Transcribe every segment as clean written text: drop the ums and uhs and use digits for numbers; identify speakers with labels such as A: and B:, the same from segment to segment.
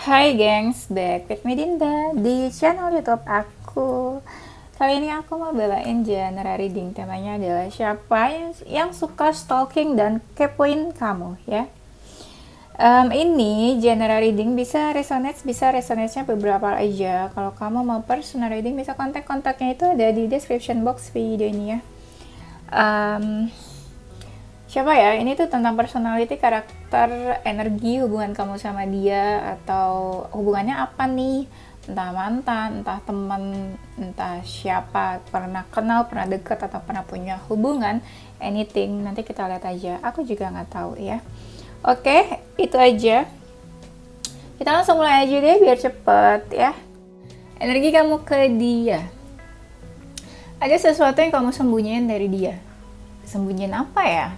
A: Hai gengs, back with me Dinda di channel YouTube aku. Kali ini aku mau bawain genre reading. Temanya adalah siapa yang suka stalking dan kepoin kamu ya. Ini genre reading bisa resonate-nya beberapa aja. Kalau kamu mau personal reading bisa kontak-kontaknya itu ada di description box video ini ya. Um, Siapa ya? Ini tuh tentang personality, karakter, energi, hubungan kamu sama dia, atau hubungannya apa nih? Entah mantan, entah teman, entah siapa, pernah kenal, pernah deket, atau pernah punya hubungan, anything. Nanti kita lihat aja. Aku juga nggak tahu ya. Oke, itu aja. Kita langsung mulai aja deh biar cepet ya. Energi kamu ke dia. Ada sesuatu yang kamu sembunyiin dari dia. Sembunyiin apa ya?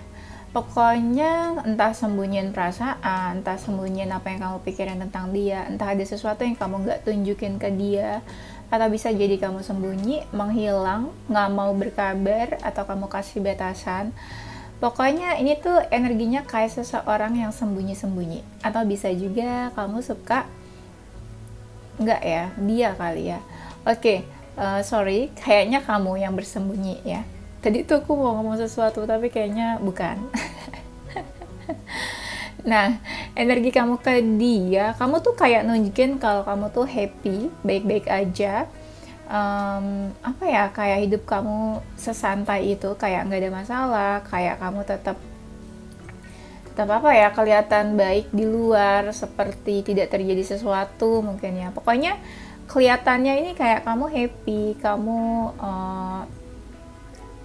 A: Pokoknya entah sembunyiin perasaan, entah sembunyiin apa yang kamu pikirin tentang dia, entah ada sesuatu yang kamu nggak tunjukin ke dia, atau bisa jadi kamu sembunyi, menghilang, nggak mau berkabar, atau kamu kasih batasan. Pokoknya ini tuh energinya kayak seseorang yang sembunyi-sembunyi. Atau bisa juga kamu suka, nggak ya, dia kali ya. Oke, sorry, kayaknya kamu yang bersembunyi ya. Tadi tuh aku mau ngomong sesuatu tapi kayaknya bukan. Nah, energi kamu ke dia, kamu tuh kayak nunjukin kalau kamu tuh happy, baik-baik aja. Apa ya, kayak hidup kamu sesantai itu, kayak nggak ada masalah, kayak kamu tetap tetap apa ya, kelihatan baik di luar, seperti tidak terjadi sesuatu mungkin ya. Pokoknya kelihatannya ini kayak kamu happy, kamu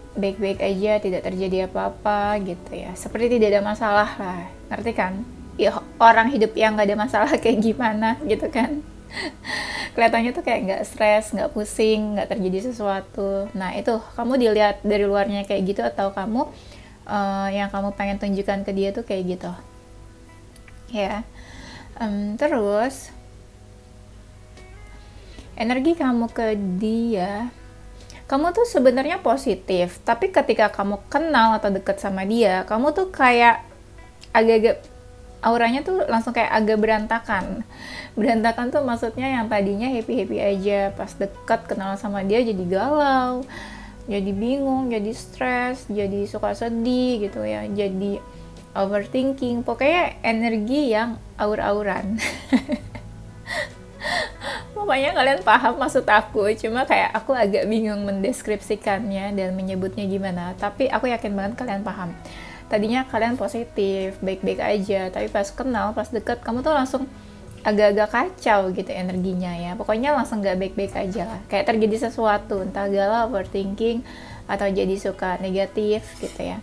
A: baik-baik aja, tidak terjadi apa-apa gitu ya, seperti tidak ada masalah lah, ngerti kan ya, orang hidup yang nggak ada masalah kayak gimana gitu kan. Kelihatannya tuh kayak nggak stres, nggak pusing, nggak terjadi sesuatu. Nah itu kamu dilihat dari luarnya kayak gitu, atau kamu yang kamu pengen tunjukkan ke dia tuh kayak gitu ya. Terus energi kamu ke dia, kamu tuh sebenarnya positif, tapi ketika kamu kenal atau deket sama dia, kamu tuh kayak agak-agak auranya tuh langsung kayak agak berantakan. Berantakan tuh maksudnya yang tadinya happy-happy aja, pas deket kenal sama dia jadi galau, jadi bingung, jadi stres, jadi suka sedih gitu ya, jadi overthinking. Pokoknya energi yang aur-auran. Pokoknya kalian paham maksud aku, cuma kayak aku agak bingung mendeskripsikannya dan menyebutnya gimana, tapi aku yakin banget kalian paham. Tadinya kalian positif, baik-baik aja, tapi pas kenal, pas deket, kamu tuh langsung agak-agak kacau gitu energinya ya. Pokoknya langsung gak baik-baik aja lah, kayak terjadi sesuatu, entah galau, overthinking, atau jadi suka negatif gitu ya.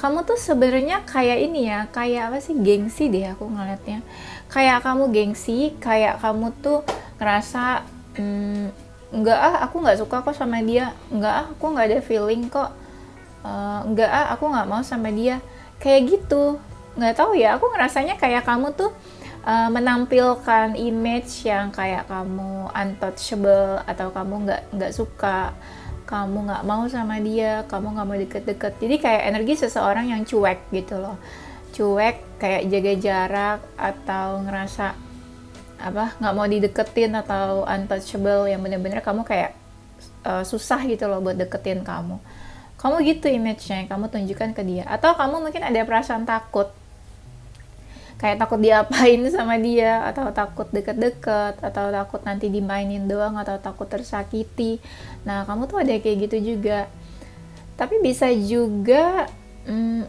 A: Kamu tuh sebenarnya kayak ini ya, kayak apa sih, gengsi deh aku ngeliatnya. Kayak kamu gengsi, kayak kamu tuh ngerasa enggak aku nggak suka kok sama dia, enggak aku nggak ada feeling kok. Enggak aku nggak mau sama dia, kayak gitu. Nggak tahu ya, aku ngerasanya kayak kamu tuh menampilkan image yang kayak kamu untouchable, atau kamu nggak suka, kamu nggak mau sama dia, kamu nggak mau deket-deket. Jadi kayak energi seseorang yang cuek gitu loh, cuek, kayak jaga jarak, atau ngerasa apa, nggak mau dideketin, atau untouchable, yang bener-bener kamu kayak susah gitu loh buat deketin kamu gitu image-nya yang kamu tunjukkan ke dia. Atau kamu mungkin ada perasaan takut, kayak takut diapain sama dia, atau takut deket-deket, atau takut nanti dimainin doang, atau takut tersakiti. Nah kamu tuh ada kayak gitu juga. Tapi bisa juga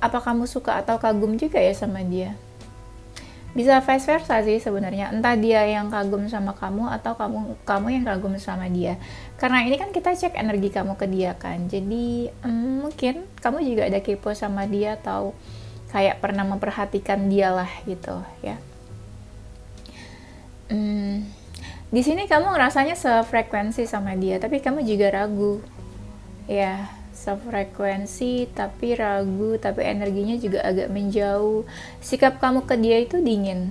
A: apa kamu suka atau kagum juga ya sama dia. Bisa vice versa sih sebenarnya, entah dia yang kagum sama kamu atau kamu yang kagum sama dia. Karena ini kan kita cek energi kamu ke dia kan, jadi mungkin kamu juga ada kepo sama dia, atau kayak pernah memperhatikan dia lah gitu ya. Di sini kamu ngerasanya sefrekuensi sama dia, tapi kamu juga ragu ya, sefrekuensi tapi ragu, tapi energinya juga agak menjauh. Sikap kamu ke dia itu dingin,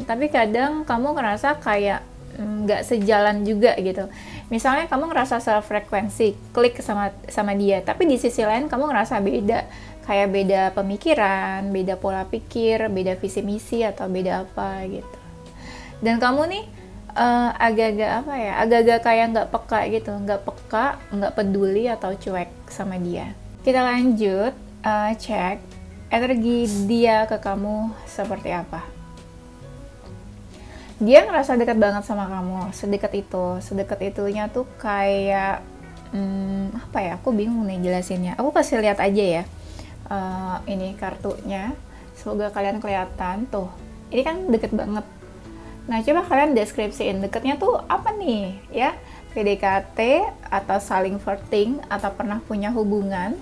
A: tapi kadang kamu ngerasa kayak nggak sejalan juga gitu. Misalnya kamu ngerasa sefrekuensi, klik sama dia, tapi di sisi lain kamu ngerasa beda, kayak beda pemikiran, beda pola pikir, beda visi misi atau beda apa gitu. Dan kamu nih agak-agak apa ya, agak-agak kayak nggak peka gitu, nggak peduli atau cuek sama dia. Kita lanjut cek energi dia ke kamu seperti apa. Dia ngerasa dekat banget sama kamu, sedekat itunya tuh kayak apa ya, aku bingung nih jelasinnya. Aku kasih lihat aja ya, ini kartunya, semoga kalian kelihatan tuh. Ini kan deket banget. Nah, coba kalian deskripsiin deketnya tuh apa nih ya, PDKT atau saling flirting atau pernah punya hubungan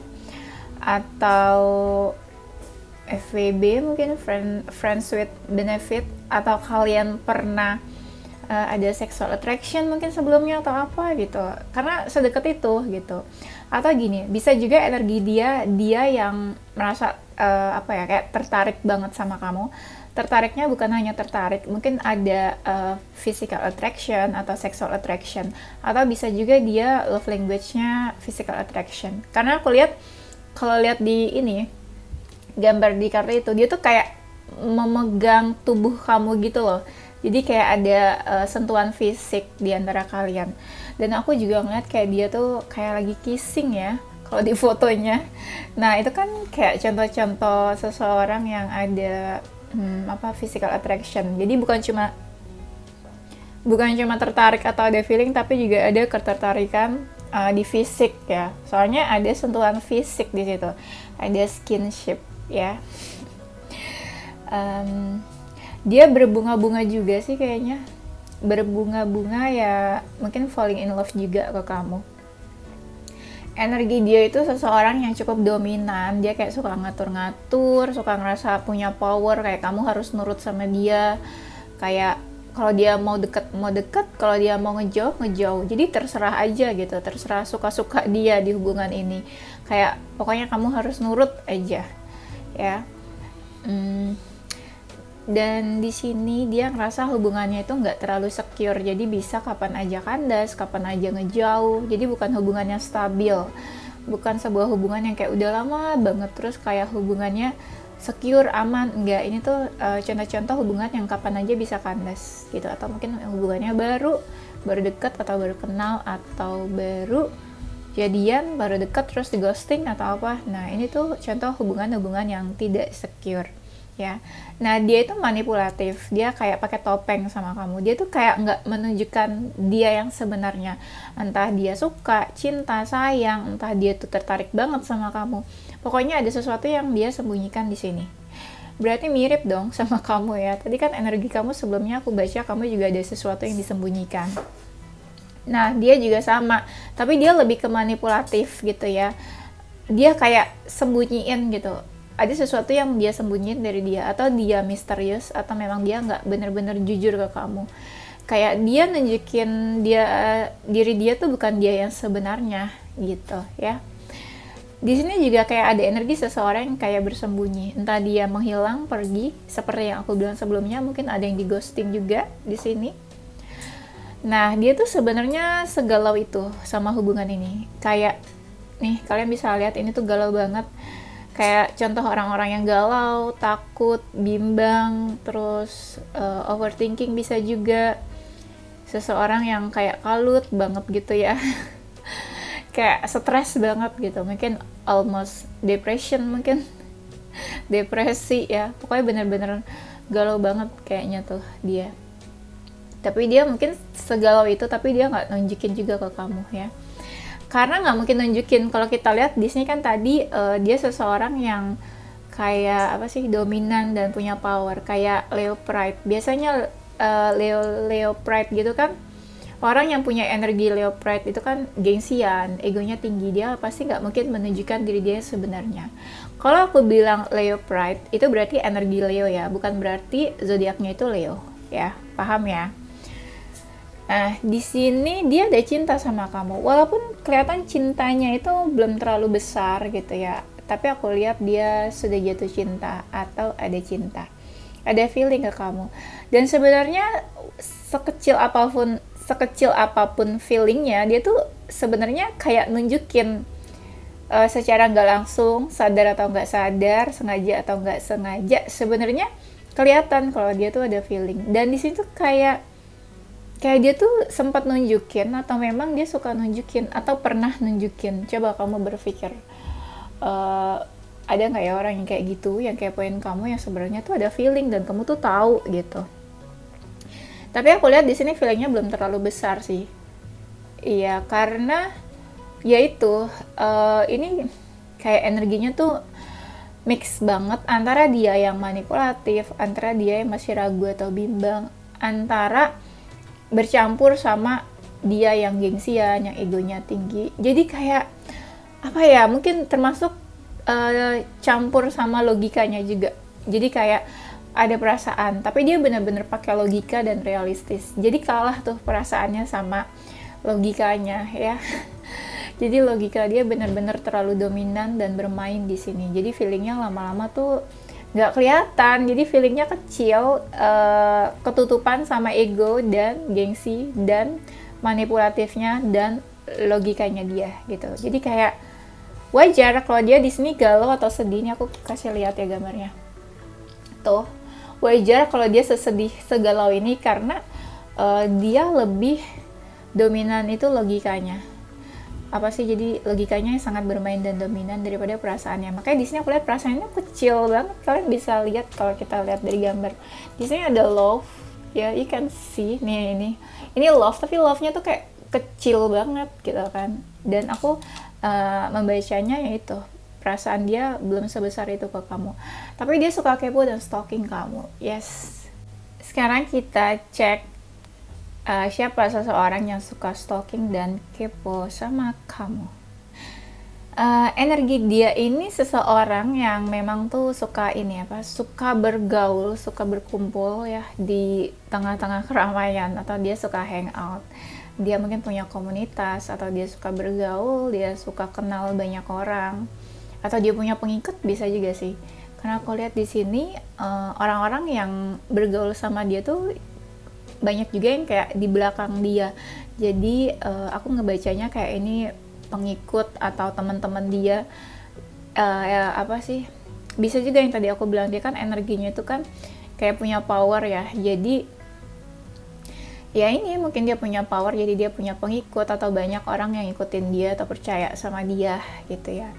A: atau FWB mungkin, friends with benefit, atau kalian pernah ada sexual attraction mungkin sebelumnya atau apa gitu, karena sedekat itu gitu. Atau gini, bisa juga energi dia yang merasa apa ya, kayak tertarik banget sama kamu. Tertariknya bukan hanya tertarik, mungkin ada physical attraction atau sexual attraction, atau bisa juga dia love language-nya physical attraction. Karena aku lihat, kalau lihat di ini gambar di kartu itu, dia tuh kayak memegang tubuh kamu gitu loh. Jadi kayak ada sentuhan fisik di antara kalian. Dan aku juga ngeliat kayak dia tuh kayak lagi kissing ya, kalau di fotonya. Nah, itu kan kayak contoh-contoh seseorang yang ada physical attraction. Jadi bukan cuma tertarik atau ada feeling, tapi juga ada ketertarikan di fisik ya. Soalnya ada sentuhan fisik di situ. Ada skinship ya. Dia berbunga-bunga juga sih kayaknya. Berbunga-bunga ya, mungkin falling in love juga ke kamu. Energi dia itu seseorang yang cukup dominan. Dia kayak suka ngatur-ngatur, suka ngerasa punya power, kayak kamu harus nurut sama dia. Kayak kalau dia mau deket, kalau dia mau ngejauh. Jadi terserah aja gitu, terserah suka-suka dia di hubungan ini. Kayak pokoknya kamu harus nurut aja ya. Dan di sini dia ngerasa hubungannya itu nggak terlalu secure, jadi bisa kapan aja kandas, kapan aja ngejauh. Jadi bukan hubungannya stabil, bukan sebuah hubungan yang kayak udah lama banget terus kayak hubungannya secure, aman. Enggak, ini tuh contoh-contoh hubungan yang kapan aja bisa kandas gitu, atau mungkin hubungannya baru dekat atau baru kenal, atau baru jadian, baru dekat terus di ghosting atau apa. Nah, ini tuh contoh hubungan-hubungan yang tidak secure ya. Nah, dia itu manipulatif, dia kayak pakai topeng sama kamu. Dia tuh kayak nggak menunjukkan dia yang sebenarnya. Entah dia suka, cinta, sayang, entah dia tuh tertarik banget sama kamu. Pokoknya ada sesuatu yang dia sembunyikan di sini. Berarti mirip dong sama kamu ya. Tadi kan energi kamu sebelumnya aku baca kamu juga ada sesuatu yang disembunyikan. Nah, dia juga sama, tapi dia lebih ke manipulatif gitu ya. Dia kayak sembunyiin gitu. Ada sesuatu yang dia sembunyiin dari dia, atau dia misterius, atau memang dia nggak bener-bener jujur ke kamu. Kayak dia nunjukin diri dia tuh bukan dia yang sebenarnya gitu ya. Di sini juga kayak ada energi seseorang yang kayak bersembunyi. Entah dia menghilang, pergi, seperti yang aku bilang sebelumnya, mungkin ada yang di ghosting juga di sini. Nah, dia tuh sebenarnya segalau itu sama hubungan ini. Kayak nih, kalian bisa lihat ini tuh galau banget. Kayak contoh orang-orang yang galau, takut, bimbang, terus overthinking bisa juga. Seseorang yang kayak kalut banget gitu ya. Kayak stres banget gitu. Mungkin almost depression mungkin. Depresi ya. Pokoknya bener-bener galau banget kayaknya tuh dia. Tapi dia mungkin segalau itu, tapi dia nggak nunjukin juga ke kamu ya. Karena nggak mungkin nunjukin. Kalau kita lihat di sini kan tadi dia seseorang yang kayak apa sih, dominan dan punya power, kayak Leo Pride. Biasanya Leo Pride gitu kan, orang yang punya energi Leo Pride itu kan gengsian, egonya tinggi, dia pasti nggak mungkin menunjukkan diri dia sebenarnya. Kalau aku bilang Leo Pride, itu berarti energi Leo ya, bukan berarti zodiaknya itu Leo ya, paham ya? Nah, di sini dia ada cinta sama kamu. Walaupun kelihatan cintanya itu belum terlalu besar gitu ya. Tapi aku lihat dia sudah jatuh cinta atau ada cinta. Ada feeling ke kamu. Dan sebenarnya sekecil apapun feelingnya, dia tuh sebenarnya kayak nunjukin secara nggak langsung, sadar atau nggak sadar, sengaja atau nggak sengaja, sebenarnya kelihatan kalau dia tuh ada feeling. Dan di situ kayak dia tuh sempat nunjukin, atau memang dia suka nunjukin, atau pernah nunjukin. Coba kamu berpikir, ada nggak ya orang yang kayak gitu, yang kepoin kamu, yang sebenarnya tuh ada feeling dan kamu tuh tahu gitu. Tapi aku lihat di sini feelingnya belum terlalu besar sih. Iya, karena yaitu ini kayak energinya tuh mix banget antara dia yang manipulatif, antara dia yang masih ragu atau bimbang, antara bercampur sama dia yang gengsian, yang egonya tinggi. Jadi kayak apa ya, mungkin termasuk campur sama logikanya juga. Jadi kayak ada perasaan, tapi dia benar-benar pakai logika dan realistis. Jadi kalah tuh perasaannya sama logikanya ya. Jadi logika dia benar-benar terlalu dominan dan bermain di sini. Jadi feelingnya lama-lama tuh nggak kelihatan. Jadi feelingnya kecil, ketutupan sama ego dan gengsi dan manipulatifnya dan logikanya dia gitu. Jadi kayak wajar kalau dia di sini galau atau sedih. Ini aku kasih lihat ya gambarnya. Tuh, wajar kalau dia sesedih, segalau ini karena dia lebih dominan itu logikanya. Apa sih, jadi logikanya sangat bermain dan dominan daripada perasaannya. Makanya di sini aku lihat perasaannya kecil banget. Kalian bisa lihat kalau kita lihat dari gambar. Di sini ada love, ya, you can see nih ini love, tapi love-nya tuh kayak kecil banget gitu kan. Dan aku membacanya yaitu perasaan dia belum sebesar itu ke kamu. Tapi dia suka kepo dan stalking kamu. Yes. Sekarang kita cek siapa seseorang yang suka stalking dan kepo sama kamu. Energi dia ini seseorang yang memang tuh suka suka bergaul, suka berkumpul ya di tengah-tengah keramaian, atau dia suka hangout. Dia mungkin punya komunitas, atau dia suka bergaul, dia suka kenal banyak orang, atau dia punya pengikut, bisa juga sih. Karena aku lihat di sini orang-orang yang bergaul sama dia tuh banyak juga yang kayak di belakang dia. Jadi aku ngebacanya kayak ini pengikut atau teman-teman dia. Bisa juga yang tadi aku bilang, dia kan energinya itu kan kayak punya power ya. Jadi ya ini mungkin dia punya power, jadi dia punya pengikut atau banyak orang yang ikutin dia atau percaya sama dia gitu ya.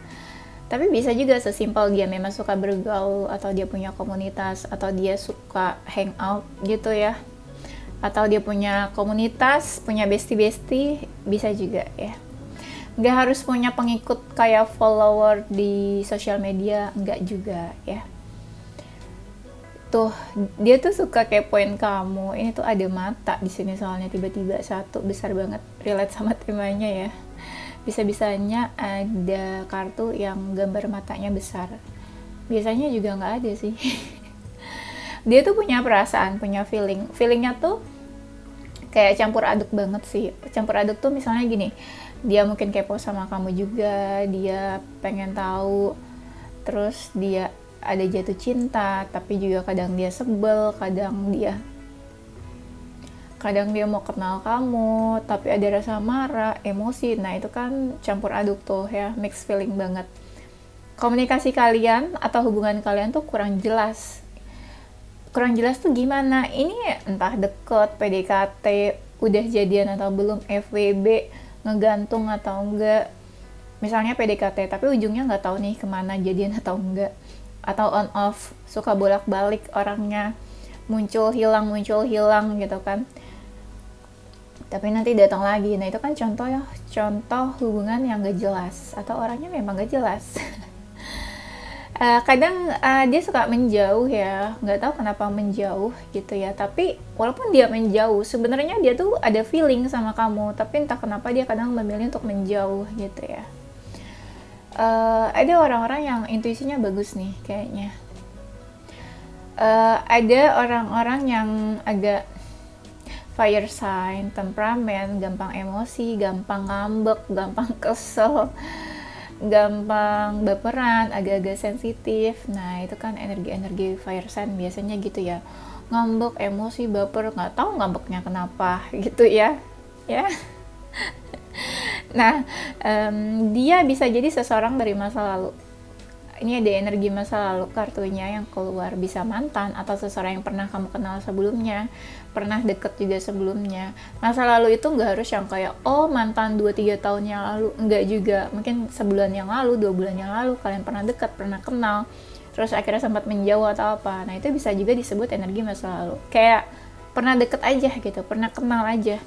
A: Tapi bisa juga sesimpel dia memang suka bergaul, atau dia punya komunitas, atau dia suka hangout gitu ya, atau dia punya komunitas, punya bestie-bestie, bisa juga ya. Nggak harus punya pengikut kayak follower di sosial media, nggak juga ya. Tuh, dia tuh suka kepoin kamu. Ini tuh ada mata di sini soalnya, tiba-tiba satu besar banget, relate sama temanya ya. Bisa-bisanya ada kartu yang gambar matanya besar. Biasanya juga nggak ada sih. Dia tuh punya perasaan, punya feeling. Feelingnya tuh kayak campur aduk banget sih. Campur aduk tuh misalnya gini, dia mungkin kepo sama kamu juga, dia pengen tahu, terus dia ada jatuh cinta, tapi juga kadang dia sebel, kadang dia mau kenal kamu, tapi ada rasa marah, emosi. Nah itu kan campur aduk tuh ya, mix feeling banget. Komunikasi kalian atau hubungan kalian tuh kurang jelas. Kurang jelas tuh gimana? Ini entah deket, PDKT, udah jadian atau belum, FWB, ngegantung atau enggak. Misalnya PDKT, tapi ujungnya nggak tahu nih kemana, jadian atau enggak. Atau on off, suka bolak-balik orangnya, muncul hilang gitu kan, tapi nanti datang lagi. Nah itu kan contoh hubungan yang gak jelas, atau orangnya memang gak jelas. Kadang dia suka menjauh ya, nggak tahu kenapa menjauh gitu ya. Tapi walaupun dia menjauh, sebenarnya dia tuh ada feeling sama kamu, tapi entah kenapa dia kadang memilih untuk menjauh gitu ya. Ada orang-orang yang intuisinya bagus nih kayaknya. Ada orang-orang yang agak fire sign, temperamen, gampang emosi, gampang ngambek, gampang kesel, gampang baperan, agak-agak sensitif. Nah itu kan energi-energi fire sign biasanya gitu ya, ngambek, emosi, baper, nggak tahu ngambeknya kenapa gitu ya. Nah, dia bisa jadi seseorang dari masa lalu. Ini ada energi masa lalu kartunya yang keluar, bisa mantan atau seseorang yang pernah kamu kenal sebelumnya, pernah deket juga sebelumnya. Masa lalu itu nggak harus yang kayak oh mantan 2-3 tahun yang lalu, nggak juga, mungkin sebulan yang lalu, 2 bulan yang lalu kalian pernah deket, pernah kenal, terus akhirnya sempat menjauh atau apa. Nah itu bisa juga disebut energi masa lalu, kayak pernah deket aja gitu, pernah kenal aja.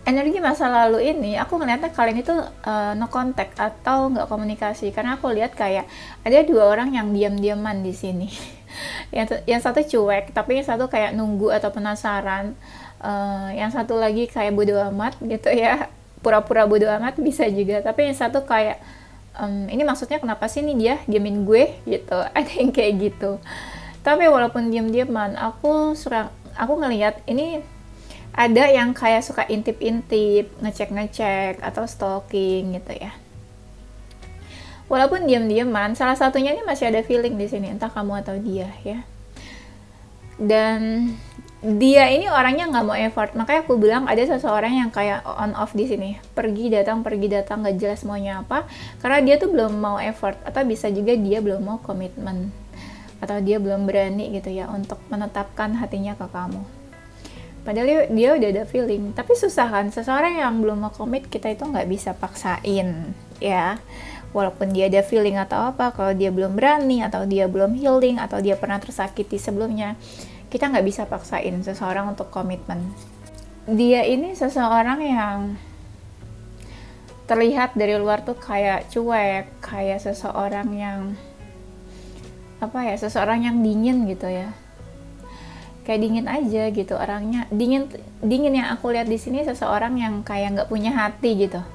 A: Energi masa lalu ini aku ngeliatnya kalian itu no contact atau nggak komunikasi, karena aku lihat kayak ada 2 orang yang diam-diaman di sini. Yang satu cuek, tapi yang satu kayak nunggu atau penasaran. Yang satu lagi kayak bodo amat gitu ya, pura-pura bodo amat bisa juga, tapi yang satu kayak ini maksudnya kenapa sih nih dia diamin gue gitu. Ada yang kayak gitu. Tapi walaupun diam-diaman, aku ngelihat ini ada yang kayak suka intip-intip, ngecek-ngecek atau stalking gitu ya. Walaupun diam-diaman, salah satunya ini masih ada feeling di sini, entah kamu atau dia ya. Dan dia ini orangnya nggak mau effort, makanya aku bilang ada seseorang yang kayak on off di sini, pergi datang nggak jelas maunya apa, karena dia tuh belum mau effort, atau bisa juga dia belum mau komitmen, atau dia belum berani gitu ya untuk menetapkan hatinya ke kamu. Padahal dia udah ada feeling, tapi susah kan, seseorang yang belum mau komit kita itu nggak bisa paksain ya. Walaupun dia ada feeling atau apa, kalau dia belum berani, atau dia belum healing, atau dia pernah tersakiti sebelumnya, kita nggak bisa paksain seseorang untuk komitmen. Dia ini seseorang yang terlihat dari luar tuh kayak cuek, kayak seseorang yang seseorang yang dingin gitu ya. Kayak dingin aja gitu orangnya, dingin yang aku lihat di sini, seseorang yang kayak nggak punya hati gitu.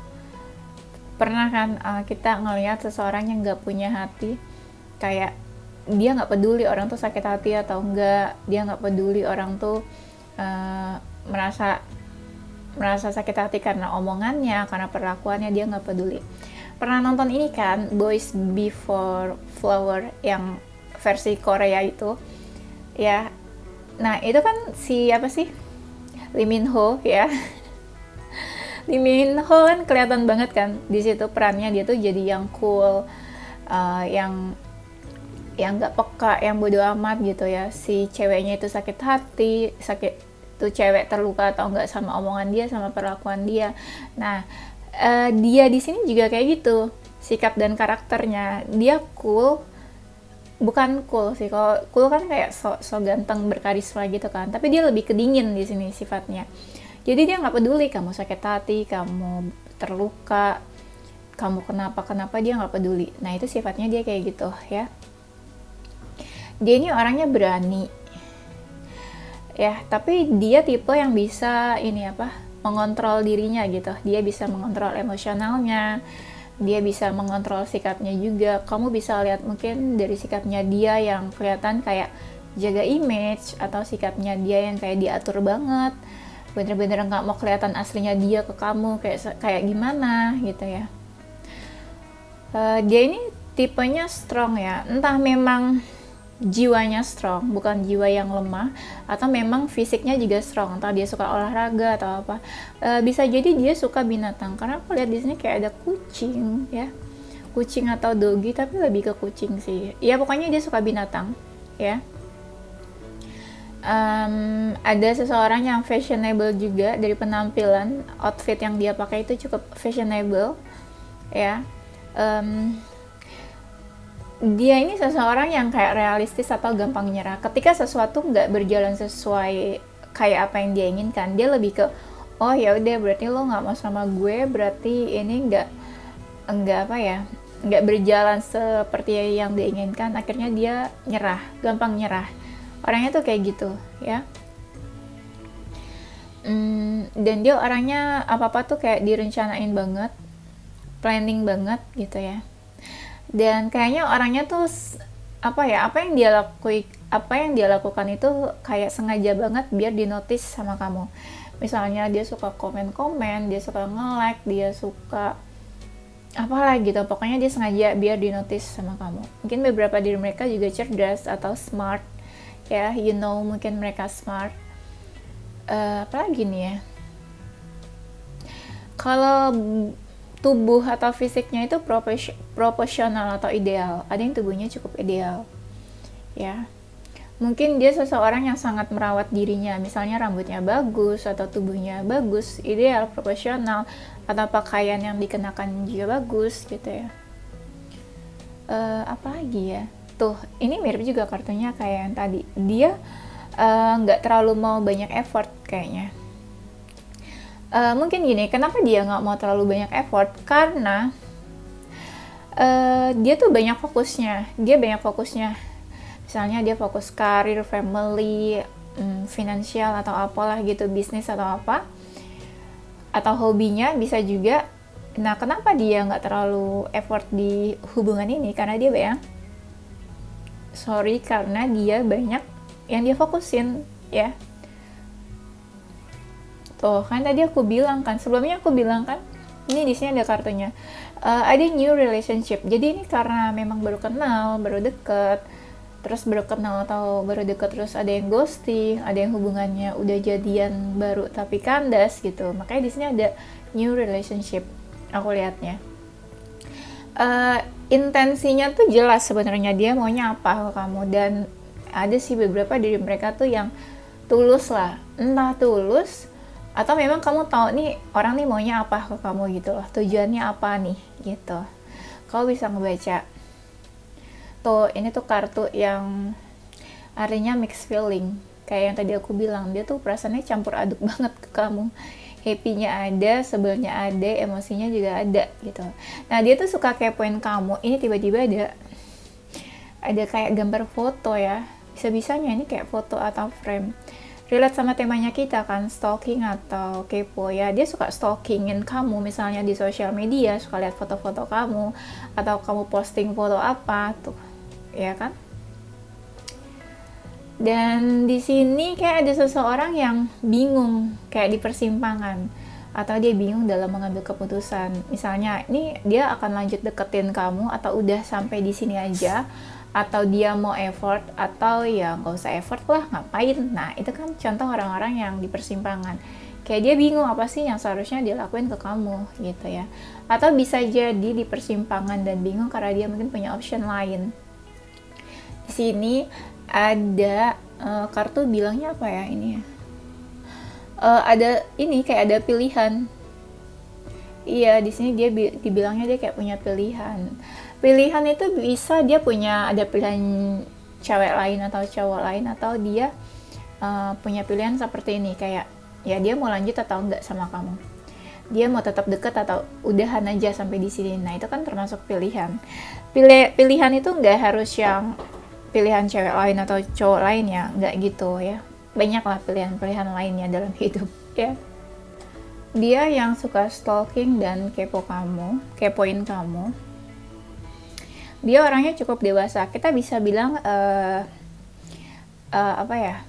A: Pernah kan kita ngelihat seseorang yang nggak punya hati, kayak dia nggak peduli orang tuh sakit hati atau enggak, dia nggak peduli orang tuh merasa sakit hati karena omongannya, karena perlakuannya, dia nggak peduli. Pernah nonton ini kan, Boys Before Flower yang versi Korea itu ya. Nah itu kan siapa sih, Lee Min Ho ya. Lee Min Ho kan kelihatan banget kan di situ perannya, dia tuh jadi yang cool, yang nggak peka, yang bodo amat gitu ya. Si ceweknya itu sakit hati, tuh cewek terluka atau enggak sama omongan dia, sama perlakuan dia. Nah dia di sini juga kayak gitu, sikap dan karakternya. Dia cool, bukan cool sih, kalau cool kan kayak so ganteng, berkarisma gitu kan, tapi dia lebih kedingin di sini sifatnya. Jadi dia nggak peduli kamu sakit hati, kamu terluka, kamu kenapa dia nggak peduli. Nah itu sifatnya dia kayak gitu ya. Dia ini orangnya berani ya, tapi dia tipe yang bisa mengontrol dirinya gitu. Dia bisa mengontrol emosionalnya, dia bisa mengontrol sikapnya juga. Kamu bisa lihat mungkin dari sikapnya dia yang kelihatan kayak jaga image, atau sikapnya dia yang kayak diatur banget, bener-bener nggak mau kelihatan aslinya dia ke kamu, kayak gimana gitu ya. Dia ini tipenya strong ya, entah memang jiwanya strong, bukan jiwa yang lemah, atau memang fisiknya juga strong, entah dia suka olahraga atau apa. Bisa jadi dia suka binatang, karena aku lihat di sini kayak ada kucing ya, kucing atau doggy, tapi lebih ke kucing sih ya. Pokoknya dia suka binatang ya. Ada seseorang yang fashionable juga, dari penampilan, outfit yang dia pakai itu cukup fashionable ya. Dia ini seseorang yang kayak realistis atau gampang nyerah. Ketika sesuatu nggak berjalan sesuai kayak apa yang dia inginkan, dia lebih ke oh ya udah, berarti lo nggak mau sama gue, berarti ini nggak berjalan seperti yang dia inginkan. Akhirnya dia nyerah, gampang nyerah. Orangnya tuh kayak gitu ya. Dan dia orangnya apa-apa tuh kayak direncanain banget, planning banget gitu ya. Dan kayaknya orangnya tuh apa yang dia lakukan itu kayak sengaja banget biar dinotis sama kamu. Misalnya dia suka komen-komen, dia suka nge-like, dia suka apalah gitu, pokoknya dia sengaja biar dinotis sama kamu. Mungkin beberapa dari mereka juga cerdas atau smart ya, mungkin mereka smart. Apalagi nih ya, Kalau tubuh atau fisiknya itu proporsional atau ideal, ada yang tubuhnya cukup ideal, ya. Mungkin dia seseorang yang sangat merawat dirinya, misalnya rambutnya bagus atau tubuhnya bagus, ideal, proporsional, atau pakaian yang dikenakan juga bagus gitu ya. Apa lagi ya? Tuh, ini mirip juga kartunya kayak yang tadi. Dia nggak terlalu mau banyak effort kayaknya. Mungkin gini, kenapa dia nggak mau terlalu banyak effort? Karena dia tuh banyak fokusnya. Misalnya dia fokus karir, family, finansial atau apalah gitu, bisnis atau apa. Atau hobinya bisa juga. Nah, kenapa dia nggak terlalu effort di hubungan ini? Karena dia karena dia banyak yang dia fokusin, ya. Tuh, kan tadi sebelumnya aku bilang kan, ini di sini ada kartunya. Ada new relationship. Jadi ini karena memang baru kenal, baru deket, terus baru kenal atau baru deket terus ada yang ghosting, ada yang hubungannya udah jadian baru tapi kandas gitu. Makanya di sini ada new relationship. Aku lihatnya. Intensinya tuh jelas sebenarnya dia maunya apa ke kamu, dan ada sih beberapa dari mereka tuh yang tulus lah, entah tulus atau memang kamu tahu nih orang nih maunya apa ke kamu gitu loh, tujuannya apa nih gitu. Kau bisa ngebaca tuh, ini tuh kartu yang artinya mixed feeling, kayak yang tadi aku bilang, dia tuh perasaannya campur aduk banget ke kamu. Happy-nya ada, sebelnya ada, emosinya juga ada gitu. Nah, dia tuh suka kepoin kamu. Ini tiba-tiba ada kayak gambar foto ya, bisa-bisanya ini kayak foto atau frame, relate sama temanya kita kan, stalking atau kepo ya. Dia suka stalkingin kamu, misalnya di sosial media, suka lihat foto-foto kamu, atau kamu posting foto apa tuh, ya kan. Dan di sini kayak ada seseorang yang bingung, kayak di persimpangan, atau dia bingung dalam mengambil keputusan. Misalnya, ini dia akan lanjut deketin kamu, atau udah sampai di sini aja, atau dia mau effort, atau ya nggak usah effort lah, ngapain. Nah, itu kan contoh orang-orang yang di persimpangan. Kayak dia bingung apa sih yang seharusnya dia lakuin ke kamu, gitu ya. Atau bisa jadi di persimpangan dan bingung karena dia mungkin punya option lain. Di sini ada kartu bilangnya apa ya ini ya? Ada ini kayak ada pilihan. Iya, di sini dia dibilangnya dia kayak punya pilihan. Pilihan itu bisa dia ada pilihan cewek lain atau cowok lain, atau dia punya pilihan seperti ini, kayak ya dia mau lanjut atau enggak sama kamu. Dia mau tetap dekat atau udahan aja sampai di sini. Nah, itu kan termasuk pilihan. Pilihan itu enggak harus yang pilihan cewek lain atau cowok lain ya, nggak gitu ya. Banyaklah pilihan-pilihan lainnya dalam hidup ya. Dia yang suka stalking dan kepoin kamu. Dia orangnya cukup dewasa. Kita bisa bilang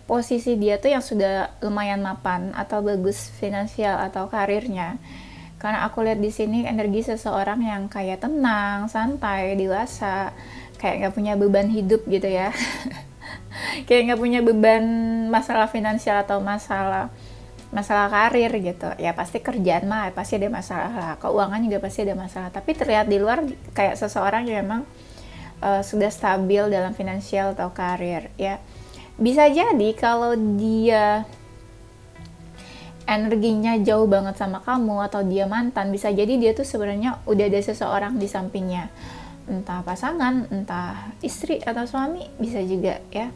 A: posisi dia tuh yang sudah lumayan mapan atau bagus finansial atau karirnya. Karena aku lihat di sini energi seseorang yang kayak tenang, santai, dewasa, kayak nggak punya beban hidup gitu ya. Kayak nggak punya beban masalah finansial atau masalah karir gitu. Ya pasti kerjaan mah pasti ada masalah lah, keuangan juga pasti ada masalah, tapi terlihat di luar kayak seseorang yang memang sudah stabil dalam finansial atau karir ya. Bisa jadi kalau dia energinya jauh banget sama kamu, atau dia mantan, bisa jadi dia tuh sebenarnya udah ada seseorang di sampingnya, entah pasangan, entah istri atau suami, bisa juga ya.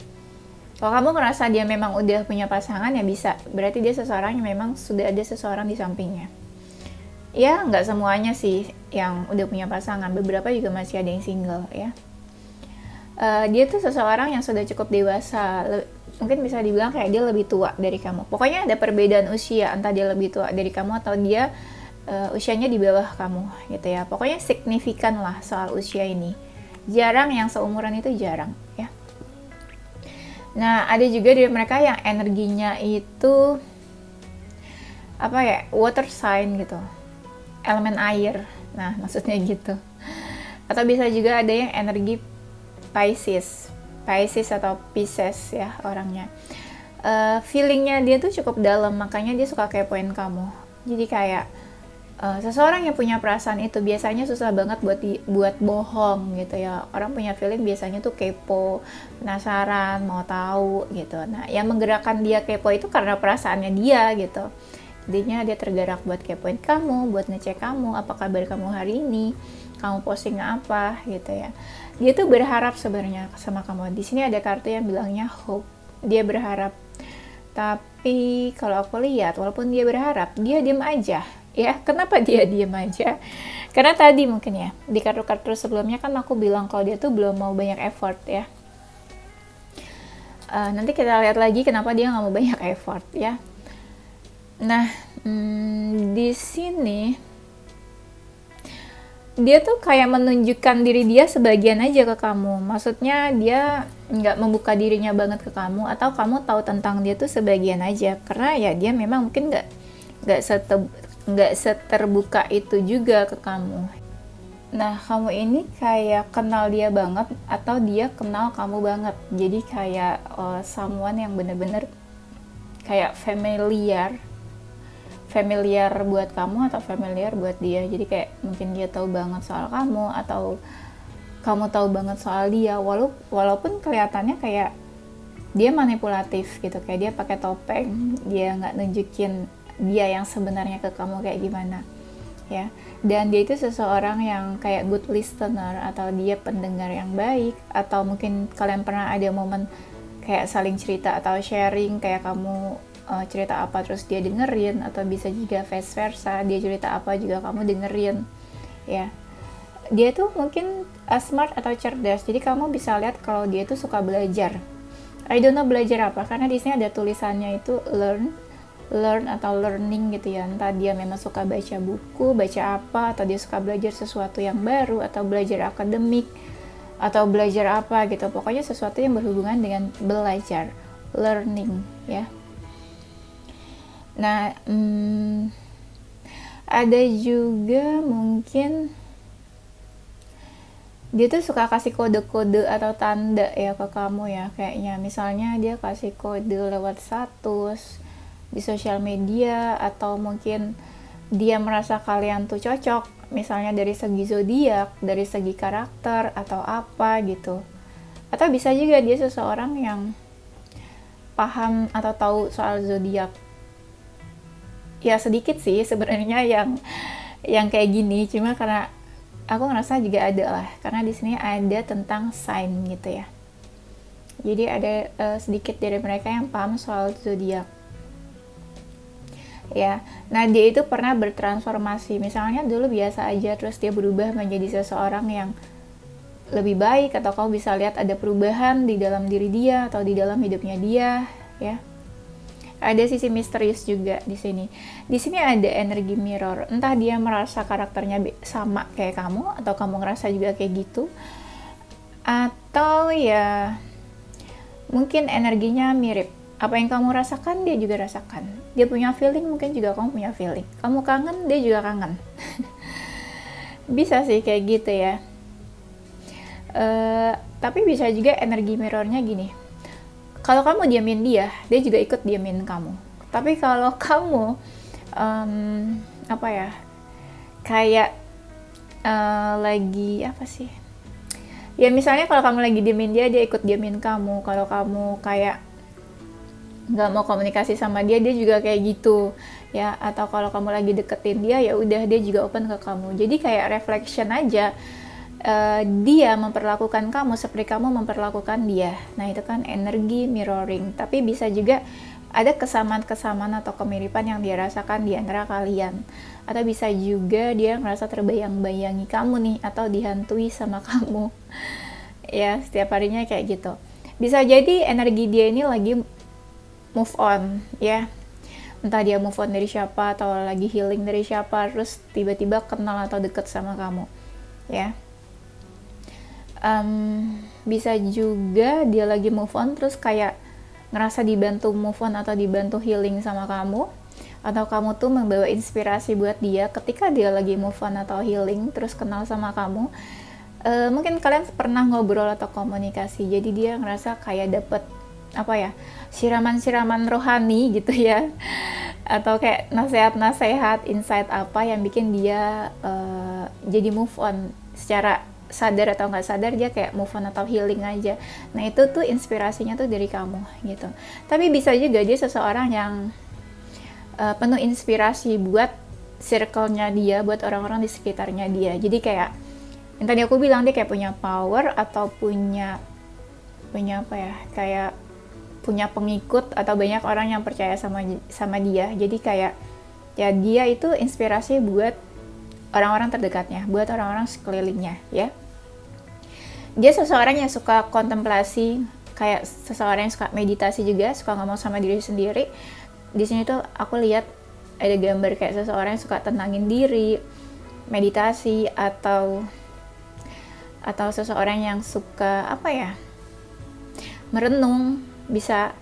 A: Kalau kamu ngerasa dia memang udah punya pasangan ya bisa, berarti dia seseorang yang memang sudah ada seseorang di sampingnya. Ya nggak semuanya sih yang udah punya pasangan, beberapa juga masih ada yang single ya. Dia tuh seseorang yang sudah cukup dewasa, mungkin bisa dibilang kayak dia lebih tua dari kamu. Pokoknya ada perbedaan usia, entah dia lebih tua dari kamu atau dia usianya di bawah kamu gitu ya. Pokoknya signifikan lah soal usia ini. Jarang yang seumuran itu, jarang ya. Nah, ada juga dari mereka yang energinya itu water sign gitu, elemen air. Nah, maksudnya gitu. Atau bisa juga ada yang energi Pisces atau Pisces ya orangnya. Feelingnya dia tuh cukup dalam, makanya dia suka kepoin kamu. Jadi kayak Seseorang yang punya perasaan itu biasanya susah banget buat bohong gitu ya. Orang punya feeling biasanya tuh kepo, penasaran, mau tahu gitu. Nah, yang menggerakkan dia kepo itu karena perasaannya dia gitu. Jadinya dia tergerak buat kepoin kamu, buat ngecek kamu, apa kabar kamu hari ini, kamu posting apa gitu ya. Dia tuh berharap sebenarnya sama kamu. Di sini ada kartu yang bilangnya hope. Dia berharap. Tapi kalau aku lihat, walaupun dia berharap, dia diem aja. Ya, kenapa dia diem aja? Karena tadi mungkin ya, di kartu-kartu sebelumnya kan aku bilang kalau dia tuh belum mau banyak effort ya. Nanti kita lihat lagi kenapa dia nggak mau banyak effort ya. Nah, di sini dia tuh kayak menunjukkan diri dia sebagian aja ke kamu. Maksudnya dia nggak membuka dirinya banget ke kamu, atau kamu tahu tentang dia tuh sebagian aja. Karena ya dia memang mungkin nggak seterbuka itu juga ke kamu. Nah, kamu ini kayak kenal dia banget atau dia kenal kamu banget. Jadi kayak someone yang bener-bener kayak familiar buat kamu atau familiar buat dia. Jadi kayak mungkin dia tahu banget soal kamu atau kamu tahu banget soal dia. Walaupun kelihatannya kayak dia manipulatif gitu, kayak dia pakai topeng, dia nggak nunjukin dia yang sebenarnya ke kamu kayak gimana ya. Dan dia itu seseorang yang kayak good listener, atau dia pendengar yang baik, atau mungkin kalian pernah ada momen kayak saling cerita atau sharing, kayak kamu cerita apa terus dia dengerin, atau bisa juga vice versa, dia cerita apa juga kamu dengerin ya. Dia tuh mungkin smart atau cerdas, jadi kamu bisa lihat kalau dia tuh suka belajar. I don't know belajar apa, karena di sini ada tulisannya itu learn atau learning gitu ya. Entah dia memang suka baca buku, baca apa, atau dia suka belajar sesuatu yang baru, atau belajar akademik, atau belajar apa gitu. Pokoknya sesuatu yang berhubungan dengan belajar, learning ya. Nah, ada juga mungkin dia tuh suka kasih kode-kode atau tanda ya ke kamu ya. Kayaknya misalnya dia kasih kode lewat status di sosial media, atau mungkin dia merasa kalian tuh cocok, misalnya dari segi zodiak, dari segi karakter atau apa gitu. Atau bisa juga dia seseorang yang paham atau tahu soal zodiak. Ya sedikit sih sebenarnya yang kayak gini, cuma karena aku ngerasa juga ada lah, karena di sini ada tentang sign gitu ya. Jadi ada sedikit dari mereka yang paham soal zodiak. Ya, nah dia itu pernah bertransformasi. Misalnya dulu biasa aja, terus dia berubah menjadi seseorang yang lebih baik, atau kamu bisa lihat ada perubahan di dalam diri dia atau di dalam hidupnya dia, ya. Ada sisi misterius juga di sini. Di sini ada energi mirror. Entah dia merasa karakternya sama kayak kamu, atau kamu ngerasa juga kayak gitu, atau ya mungkin energinya mirip. Apa yang kamu rasakan, dia juga rasakan. Dia punya feeling, mungkin juga kamu punya feeling. Kamu kangen, dia juga kangen. Bisa sih kayak gitu ya. Tapi bisa juga energi mirrornya gini. Kalau kamu diamin dia juga ikut diamin kamu. Tapi kalau kamu, apa ya, kayak lagi, apa sih? Ya misalnya kalau kamu lagi diamin dia ikut diamin kamu. Kalau kamu kayak nggak mau komunikasi sama dia juga kayak gitu ya. Atau kalau kamu lagi deketin dia, ya udah dia juga open ke kamu. Jadi kayak reflection aja, dia memperlakukan kamu seperti kamu memperlakukan dia. Nah itu kan energi mirroring. Tapi bisa juga ada kesamaan-kesamaan atau kemiripan yang dia rasakan di antara kalian. Atau bisa juga dia merasa terbayang-bayangi kamu nih, atau dihantui sama kamu ya, setiap harinya kayak gitu. Bisa jadi energi dia ini lagi move on ya, entah dia move on dari siapa atau lagi healing dari siapa, terus tiba-tiba kenal atau deket sama kamu ya. Bisa juga dia lagi move on terus kayak ngerasa dibantu move on atau dibantu healing sama kamu, atau kamu tuh membawa inspirasi buat dia ketika dia lagi move on atau healing terus kenal sama kamu. Mungkin kalian pernah ngobrol atau komunikasi, jadi dia ngerasa kayak dapet apa ya, siraman-siraman rohani gitu ya. atau kayak nasehat-nasehat insight apa yang bikin dia jadi move on secara sadar atau nggak sadar, dia kayak move on atau healing aja. Nah itu tuh inspirasinya tuh dari kamu gitu. Tapi bisa juga dia seseorang yang penuh inspirasi buat circle-nya dia, buat orang-orang di sekitarnya dia. Jadi kayak yang tadi aku bilang, dia kayak punya power atau punya apa ya, kayak punya pengikut atau banyak orang yang percaya sama dia. Jadi kayak ya dia itu inspirasi buat orang-orang terdekatnya, buat orang-orang sekelilingnya ya. Dia seseorang yang suka kontemplasi, kayak seseorang yang suka meditasi juga, suka ngomong sama diri sendiri. Di sini tuh aku lihat ada gambar kayak seseorang yang suka tenangin diri, meditasi, atau seseorang yang suka apa ya, merenung bisa,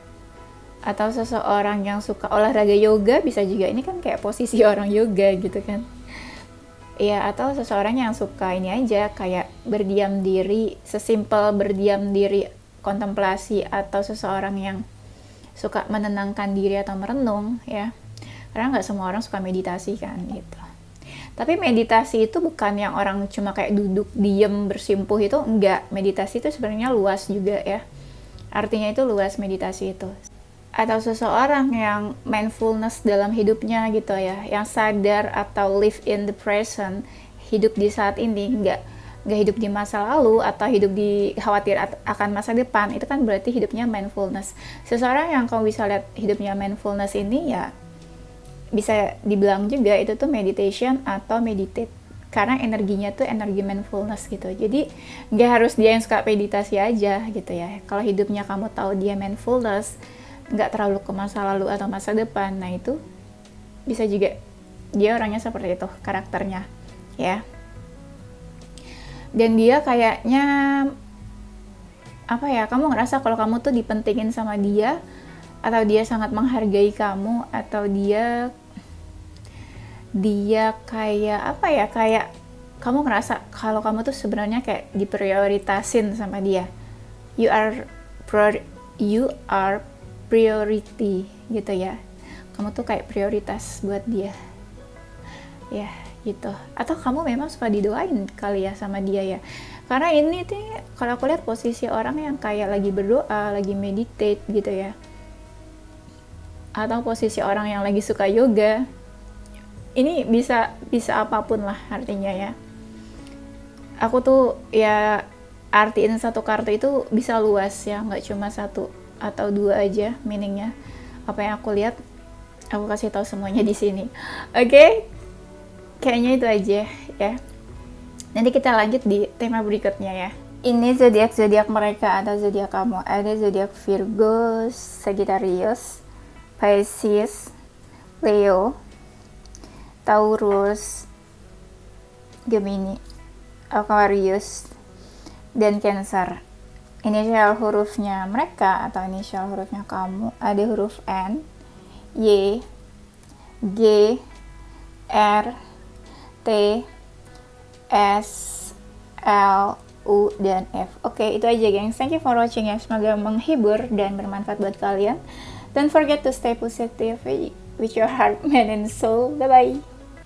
A: atau seseorang yang suka olahraga yoga bisa juga. Ini kan kayak posisi orang yoga gitu kan. Ya, atau seseorang yang suka ini aja, kayak berdiam diri, sesimpel berdiam diri, kontemplasi, atau seseorang yang suka menenangkan diri atau merenung ya. Karena nggak semua orang suka meditasi kan gitu. Tapi meditasi itu bukan yang orang cuma kayak duduk, diem, bersimpuh, itu enggak. Meditasi itu sebenarnya luas juga ya. Artinya itu luas meditasi itu. Atau seseorang yang mindfulness dalam hidupnya gitu ya, yang sadar atau live in the present, hidup di saat ini, nggak hidup di masa lalu atau hidup di khawatir akan masa depan. Itu kan berarti hidupnya mindfulness. Seseorang yang kamu bisa lihat hidupnya mindfulness ini ya bisa dibilang juga itu tuh meditation atau meditate, karena energinya tuh energi mindfulness gitu. Jadi nggak harus dia yang suka meditasi aja gitu ya. Kalau hidupnya kamu tahu dia mindfulness, nggak terlalu ke masa lalu atau masa depan, nah itu bisa juga dia orangnya seperti itu karakternya ya. Dan dia kayaknya apa ya, kamu ngerasa kalau kamu tuh dipentingin sama dia, atau dia sangat menghargai kamu, atau dia kayak apa ya, kayak kamu ngerasa kalau kamu tuh sebenarnya kayak diprioritasin sama dia. You are priority gitu ya. Kamu tuh kayak prioritas buat dia. Ya, gitu. Atau kamu memang suka didoain kali ya sama dia ya. Karena ini tuh kalau aku lihat posisi orang yang kayak lagi berdoa, lagi meditate gitu ya. Atau posisi orang yang lagi suka yoga. Ini bisa apapun lah artinya ya. Aku tuh ya artiin satu kartu itu bisa luas ya, nggak cuma satu atau dua aja meaningnya. Apa yang aku lihat, aku kasih tahu semuanya di sini. Oke? Kayaknya itu aja ya. Nanti kita lanjut di tema berikutnya ya. Ini zodiak mereka atau zodiak kamu. Ada zodiak Virgo, Sagittarius, Pisces, Leo, Taurus, Gemini, Aquarius, dan Cancer. Inisial hurufnya mereka atau inisial hurufnya kamu ada huruf N, Y, G, R, T, S, L, U, dan F. Oke, itu aja gengs. Thank you for watching ya. Semoga menghibur dan bermanfaat buat kalian. Don't forget to stay positive with your heart, mind, and soul. Bye-bye.